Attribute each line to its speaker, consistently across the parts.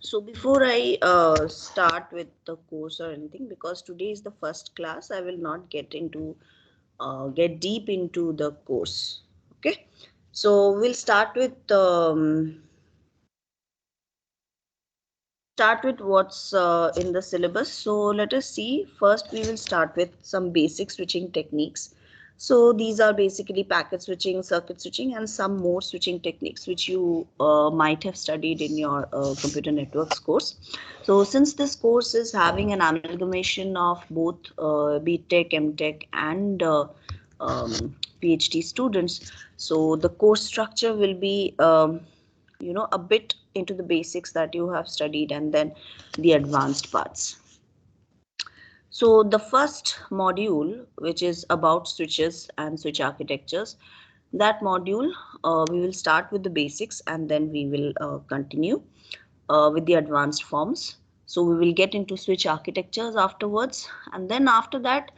Speaker 1: So before I start with the course or anything, because today is the first class, I will not get deep into the course. Okay, so we'll start with what's in the syllabus. So let us see. First, we will start with some basic switching techniques. So these are basically packet switching, circuit switching, and some more switching techniques which you might have studied in your computer networks course. So since this course is having an amalgamation of both BTech, MTech, and PhD students, so the course structure will be a bit into the basics that you have studied and then the advanced parts. So the first module, which is about switches and switch architectures, that module we will start with the basics and then we will continue with the advanced forms. So we will get into switch architectures afterwards, and then after that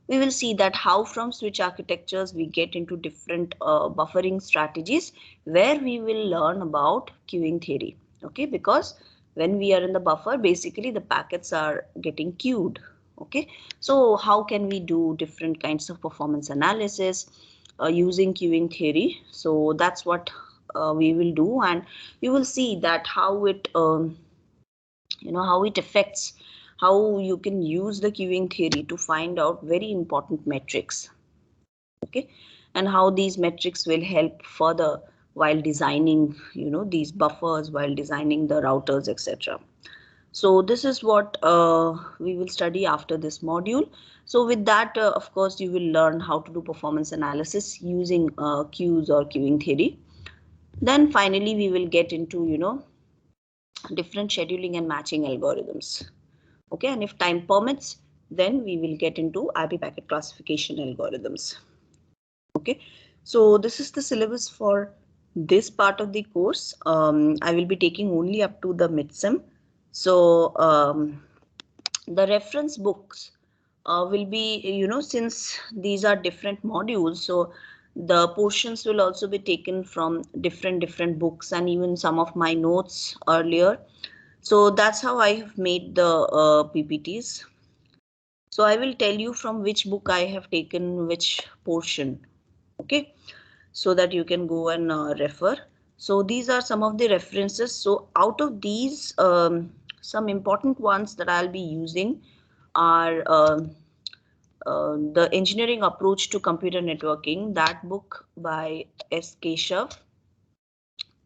Speaker 1: we will see that how from switch architectures we get into different buffering strategies where we will learn about queuing theory. Okay, because when we are in the buffer, basically the packets are getting queued. Okay, so how can we do different kinds of performance analysis using queuing theory? So that's what we will do, and you will see that how it affects how you can use the queuing theory to find out very important metrics. Okay, and how these metrics will help further while designing these buffers, while designing the routers, etc. So this is what we will study after this module. So with that, of course, you will learn how to do performance analysis using queues or queuing theory. Then finally we will get into different scheduling and matching algorithms. Okay, and if time permits, then we will get into IP packet classification algorithms. Okay, so this is the syllabus for this part of the course. I will be taking only up to the midsem. So the reference books will be, since these are different modules, so the portions will also be taken from different books and even some of my notes earlier. So that's how I have made the PPTs. So I will tell you from which book I have taken which portion. Okay, so that you can go and refer. So these are some of the references. So out of these, some important ones that I'll be using are the engineering approach to computer networking, that book by S. Keshav.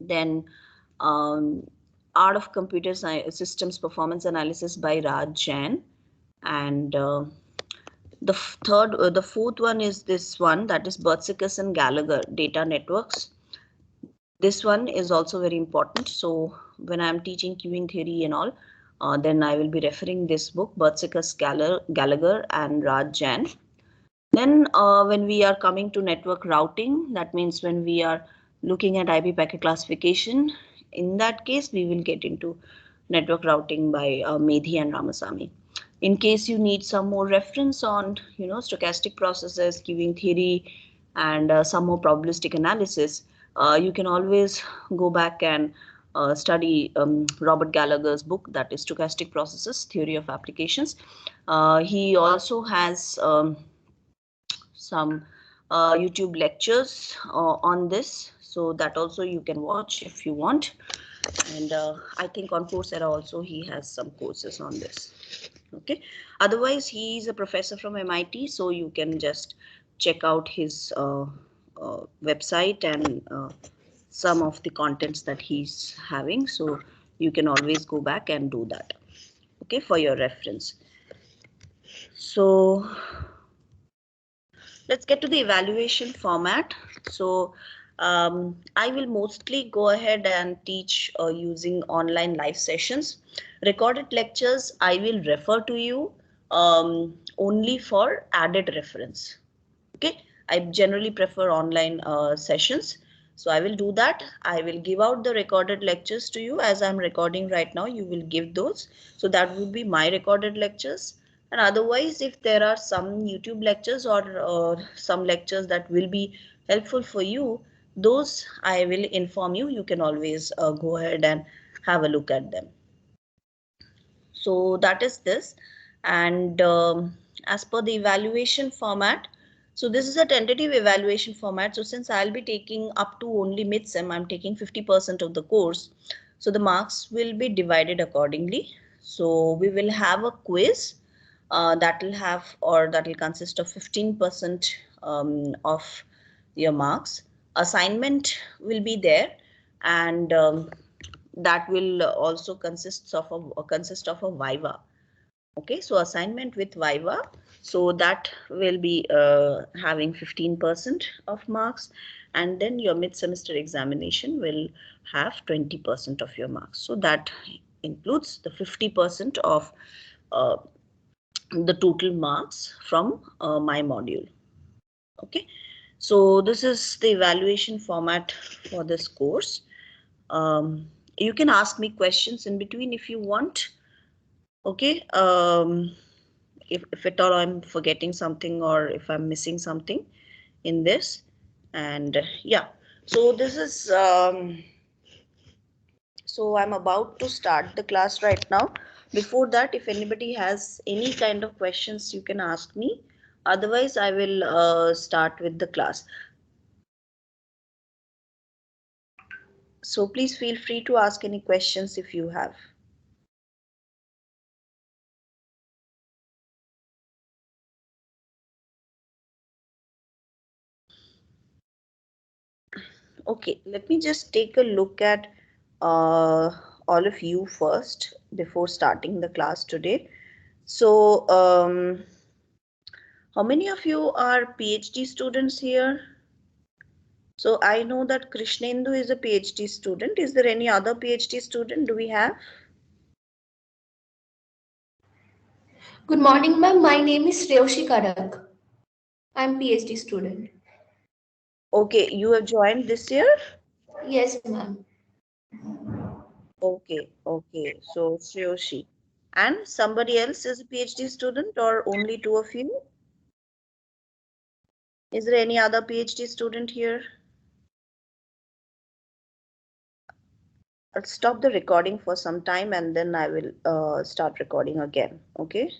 Speaker 1: Then Art of Computer Systems Performance Analysis by Raj Jain. And the fourth one is this one, that is Bertsikis and Gallagher, Data Networks. This one is also very important. So when I'm teaching queuing theory and all, then I will be referring this book, Bertsikis, Gallagher and Raj Jain. Then when we are coming to network routing, that means when we are looking at IP packet classification, in that case, we will get into network routing by Medhi and Ramasamy. In case you need some more reference on, stochastic processes, queuing theory, and some more probabilistic analysis, you can always go back and study Robert Gallagher's book, that is Stochastic Processes, Theory of Applications. He also has some YouTube lectures on this, so that also you can watch if you want. And I think on Coursera also he has some courses on this. Okay, otherwise he is a professor from MIT, so you can just check out his website and some of the contents that he's having, so you can always go back and do that, okay, for your reference. So let's get to the evaluation format. So I will mostly go ahead and teach using online live sessions. Recorded lectures I will refer to you only for added reference. Okay, I generally prefer online sessions. So I will do that. I will give out the recorded lectures to you as I'm recording right now. You will give those. So that would be my recorded lectures. And otherwise, if there are some YouTube lectures or some lectures that will be helpful for you, those I will inform you. You can always go ahead and have a look at them. So that is this. And as per the evaluation format, so this is a tentative evaluation format. So since I'll be taking up to only mid-sem, I'm taking 50% of the course. So the marks will be divided accordingly. So we will have a quiz that will consist of 15% of your marks. Assignment will be there, and that will also consist of a viva. Okay, so assignment with viva, so that will be having 15% of marks, and then your mid-semester examination will have 20% of your marks. So that includes the 50% of the total marks from my module. Okay, so this is the evaluation format for this course. You can ask me questions in between if you want. Okay, if at all I'm forgetting something or if I'm missing something in this. And yeah, so this is so I'm about to start the class right now. Before that, if anybody has any kind of questions, you can ask me. Otherwise, I will start with the class. So please feel free to ask any questions if you have. Okay, let me just take a look at all of you first before starting the class today. So, how many of you are PhD students here? So I know that Krishnendu is a PhD student. Is there any other PhD student do we have?
Speaker 2: Good morning, ma'am. My name is Shreyoshi Karak. I'm PhD student.
Speaker 1: Okay, you have joined this year?
Speaker 2: Yes, ma'am.
Speaker 1: Okay, okay. So Shreyoshi. And somebody else is a PhD student or only two of you? Is there any other PhD student here? I'll stop the recording for some time and then I will start recording again. Okay.